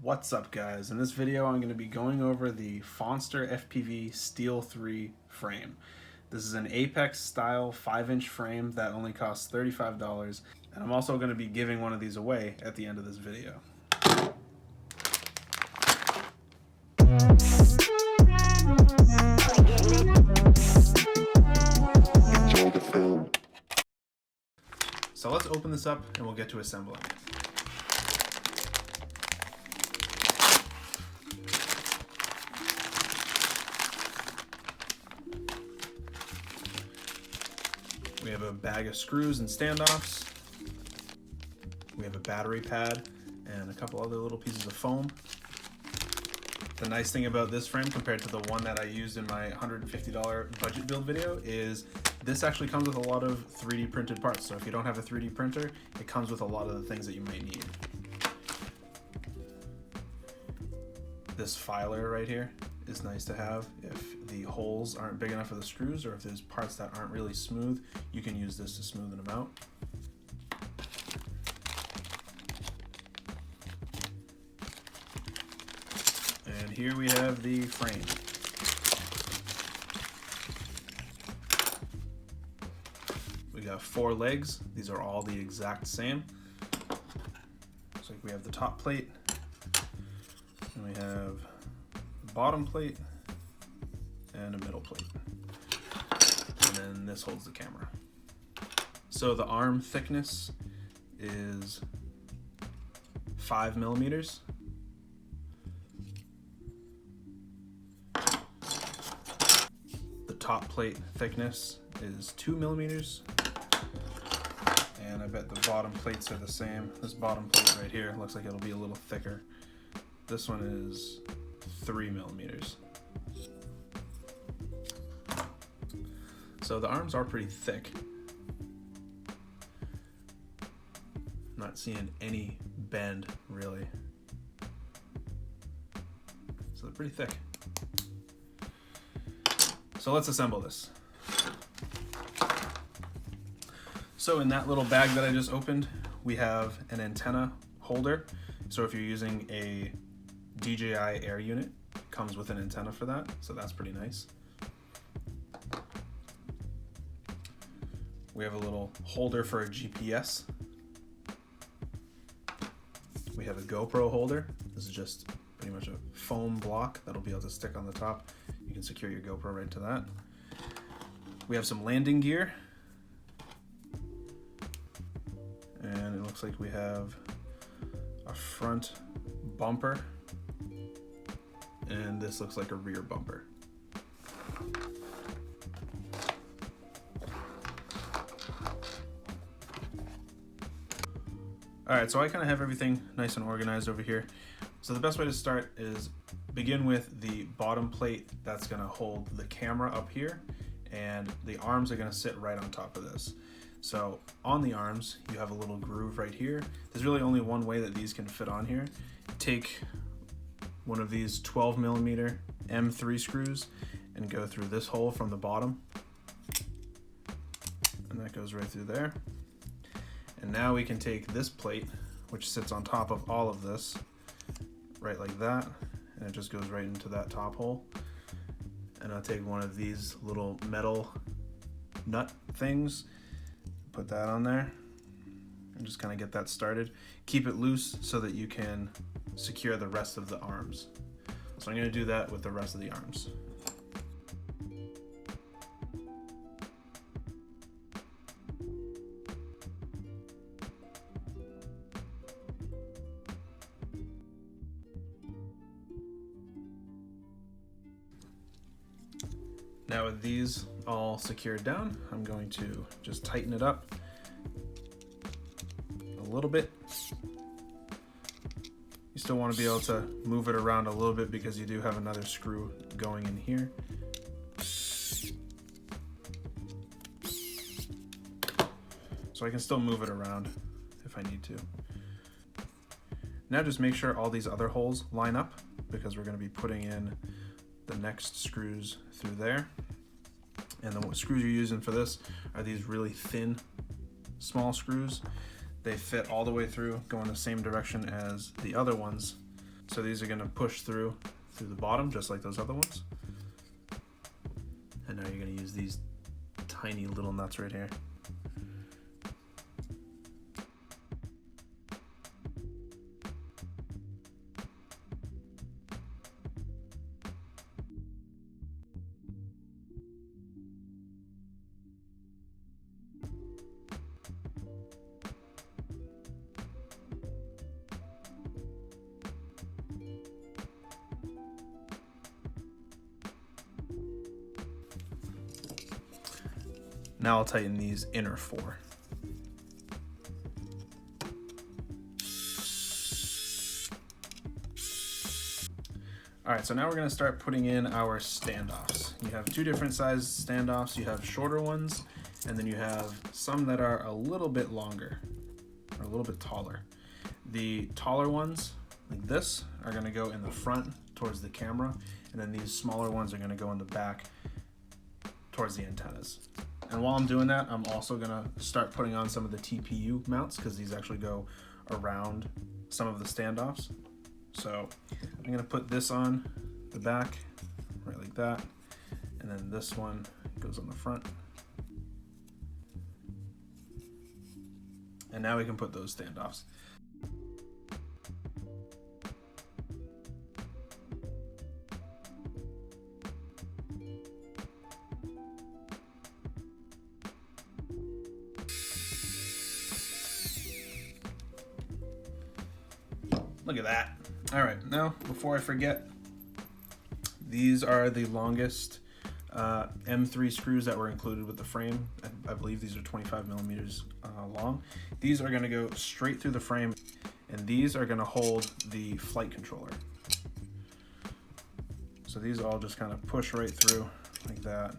What's up, guys? In this video I'm going to be going over the FonsterFpv STEELE 3 frame. This is an Apex style 5-inch frame that only costs $35, and I'm also going to be giving one of these away at the end of this video. So let's open this up and we'll get to assembling it. We have a bag of screws and standoffs. We have a battery pad and a couple other little pieces of foam. The nice thing about this frame compared to the one that I used in my $150 budget build video is this actually comes with a lot of 3D printed parts. So if you don't have a 3D printer, it comes with a lot of the things that you might need. This filer right here is nice to have. If the holes aren't big enough for the screws, or if there's parts that aren't really smooth, you can use this to smoothen them out. And here we have the frame. We got 4 legs. These are all the exact same. Looks like we have the top plate, and we have a bottom plate and a middle plate. And then this holds the camera. So the arm thickness is 5 millimeters. The top plate thickness is 2 millimeters. And I bet the bottom plates are the same. This bottom plate right here looks like it'll be a little thicker. This one is 3 millimeters. So the arms are pretty thick. Not seeing any bend really. So they're pretty thick. So let's assemble this. So in that little bag that I just opened, we have an antenna holder. So if you're using a DJI Air unit, it comes with an antenna for that. So that's pretty nice. We have a little holder for a GPS. We have a GoPro holder. This is just pretty much a foam block that'll be able to stick on the top. You can secure your GoPro right to that. We have some landing gear. And it looks like we have a front bumper. And this looks like a rear bumper. Alright, so I kind of have everything nice and organized over here. So the best way to start is begin with the bottom plate that's going to hold the camera up here, and the arms are going to sit right on top of this. So on the arms, you have a little groove right here. There's really only one way that these can fit on here. Take one of these 12 millimeter M3 screws and go through this hole from the bottom. And that goes right through there. And now we can take this plate, which sits on top of all of this, right like that, and it just goes right into that top hole. And I'll take one of these little metal nut things, put that on there, and just kind of get that started. Keep it loose so that you can secure the rest of the arms. So I'm going to do that with the rest of the arms. Now with these all secured down, I'm going to just tighten it up a little bit. You still want to be able to move it around a little bit because you do have another screw going in here. So I can still move it around if I need to. Now just make sure all these other holes line up because we're going to be putting in the next screws through there. And the screws you're using for this are these really thin, small screws. They fit all the way through, go in the same direction as the other ones. So these are going to push through the bottom just like those other ones. And now you're going to use these tiny little nuts right here. Now I'll tighten these inner 4. All right, so now we're gonna start putting in our standoffs. You have 2 different size standoffs. You have shorter ones, and then you have some that are a little bit longer, or a little bit taller. The taller ones, like this, are gonna go in the front towards the camera, and then these smaller ones are gonna go in the back towards the antennas. And while I'm doing that, I'm also gonna start putting on some of the TPU mounts, because these actually go around some of the standoffs. So I'm gonna put this on the back, right like that, and then this one goes on the front. And now we can put those standoffs. Look at that. All right, now before I forget, these are the longest M3 screws that were included with the frame. I believe these are 25 millimeters long. These are gonna go straight through the frame, and these are gonna hold the flight controller. So these all just kind of push right through like that.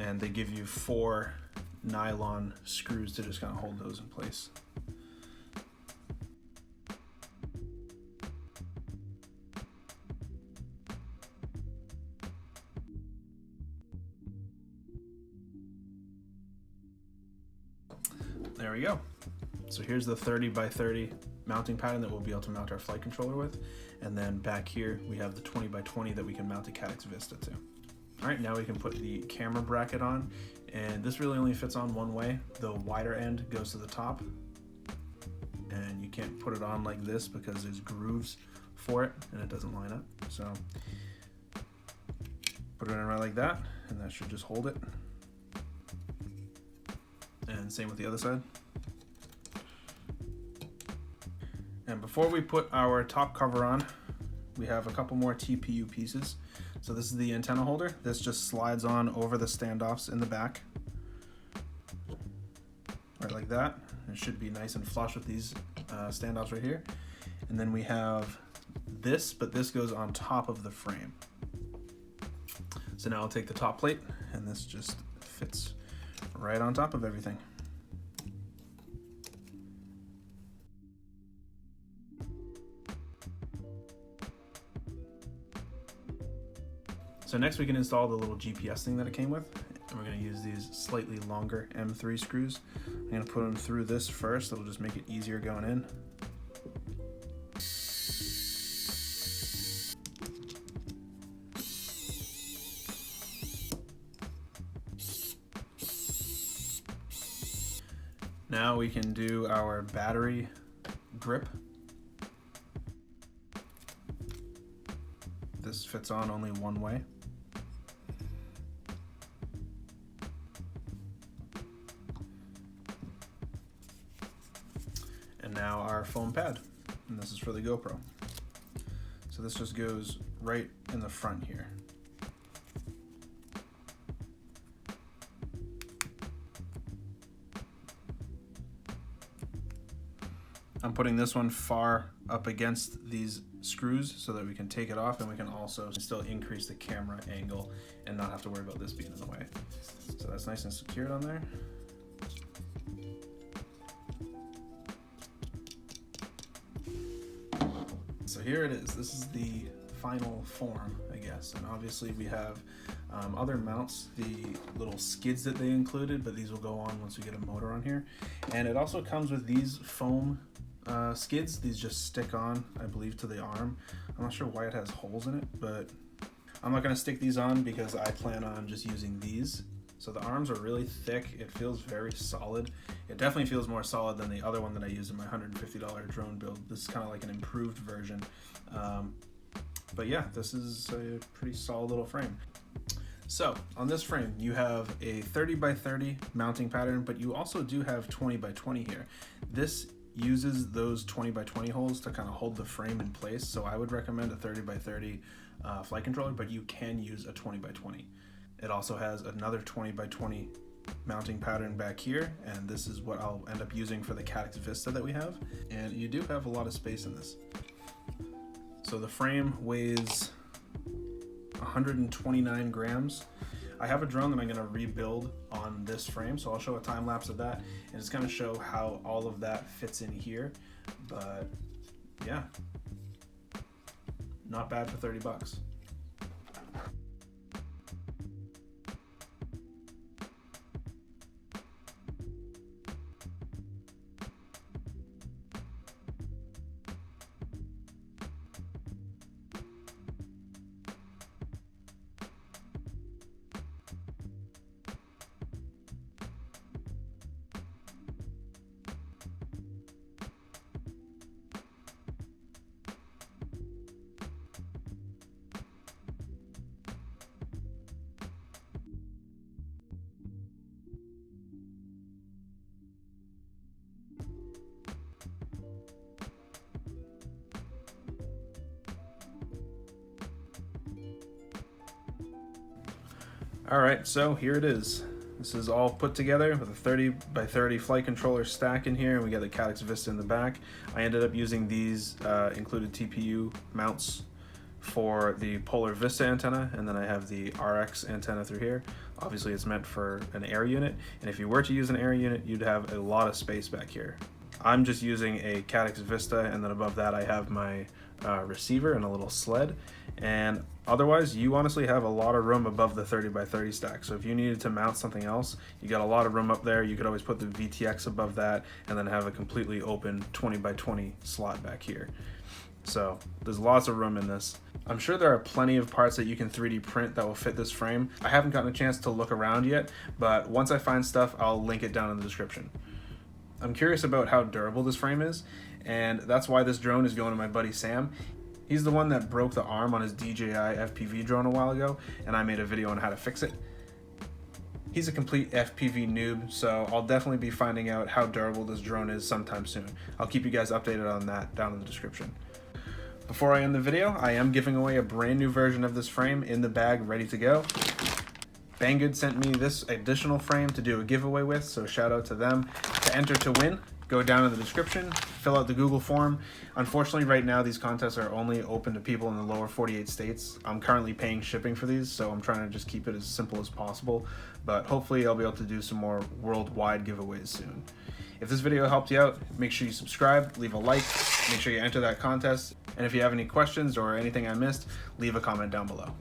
And they give you 4 nylon screws to just kind of hold those in place. There we go. So here's the 30 by 30 mounting pattern that we'll be able to mount our flight controller with. And then back here, we have the 20 by 20 that we can mount a Caddx Vista to. All right, now we can put the camera bracket on, and this really only fits on one way. The wider end goes to the top, and you can't put it on like this because there's grooves for it and it doesn't line up. So put it in right like that, and that should just hold it. And same with the other side. And before we put our top cover on, we have a couple more TPU pieces. So this is the antenna holder. This just slides on over the standoffs in the back, right like that. It should be nice and flush with these standoffs right here. And then we have this, but this goes on top of the frame. So now I'll take the top plate, and this just fits right on top of everything. So next we can install the little GPS thing that it came with, and we're going to use these slightly longer M3 screws. I'm going to put them through this first. It'll just make it easier going in. Now we can do our battery grip. This fits on only one way. And now our foam pad, and this is for the GoPro. So this just goes right in the front here. I'm putting this one far up against these screws so that we can take it off, and we can also still increase the camera angle and not have to worry about this being in the way. So that's nice and secured on there. So here it is. This is the final form, I guess. And obviously we have Other mounts, the little skids that they included, but these will go on once we get a motor on here. And it also comes with these foam skids. These just stick on, I believe, to the arm. I'm not sure why it has holes in it, but I'm not going to stick these on because I plan on just using these. So the arms are really thick. It feels very solid. It definitely feels more solid than the other one that I used in my $150 drone build. This is kind of like an improved version. But yeah, this is a pretty solid little frame. So on this frame, you have a 30 by 30 mounting pattern, but you also do have 20 by 20 here. This uses those 20 by 20 holes to kind of hold the frame in place. So I would recommend a 30 by 30 flight controller, but you can use a 20 by 20. It also has another 20 by 20 mounting pattern back here, and this is what I'll end up using for the Calyx Vista that we have. And you do have a lot of space in this. So the frame weighs 129 grams. I have a drone that I'm going to rebuild on this frame, so I'll show a time lapse of that, and it's going to show how all of that fits in here. But yeah, not bad for 30 bucks. All right, so here it is. This is all put together with a 30 by 30 flight controller stack in here, and we got the Calyx Vista in the back. I ended up using these included TPU mounts for the Polar Vista antenna, and then I have the RX antenna through here. Obviously it's meant for an air unit, and if you were to use an air unit, you'd have a lot of space back here. I'm just using a Calyx Vista, and then above that I have my receiver and a little sled, and otherwise you honestly have a lot of room above the 30 by 30 stack. So if you needed to mount something else, you got a lot of room up there. You could always put the VTX above that and then have a completely open 20 by 20 slot back here. So there's lots of room in this. I'm sure there are plenty of parts that you can 3D print that will fit this frame. I haven't gotten a chance to look around yet, but once I find stuff, I'll link it down in the description. I'm curious about how durable this frame is, and that's why this drone is going to my buddy Sam. He's the one that broke the arm on his DJI FPV drone a while ago, and I made a video on how to fix it. He's a complete FPV noob, so I'll definitely be finding out how durable this drone is sometime soon. I'll keep you guys updated on that down in the description. Before I end the video, I am giving away a brand new version of this frame in the bag, ready to go. Banggood sent me this additional frame to do a giveaway with, so shout out to them. To enter to win, go down in the description, fill out the Google form. Unfortunately, right now, these contests are only open to people in the lower 48 states. I'm currently paying shipping for these, so I'm trying to just keep it as simple as possible. But hopefully, I'll be able to do some more worldwide giveaways soon. If this video helped you out, make sure you subscribe, leave a like, make sure you enter that contest. And if you have any questions or anything I missed, leave a comment down below.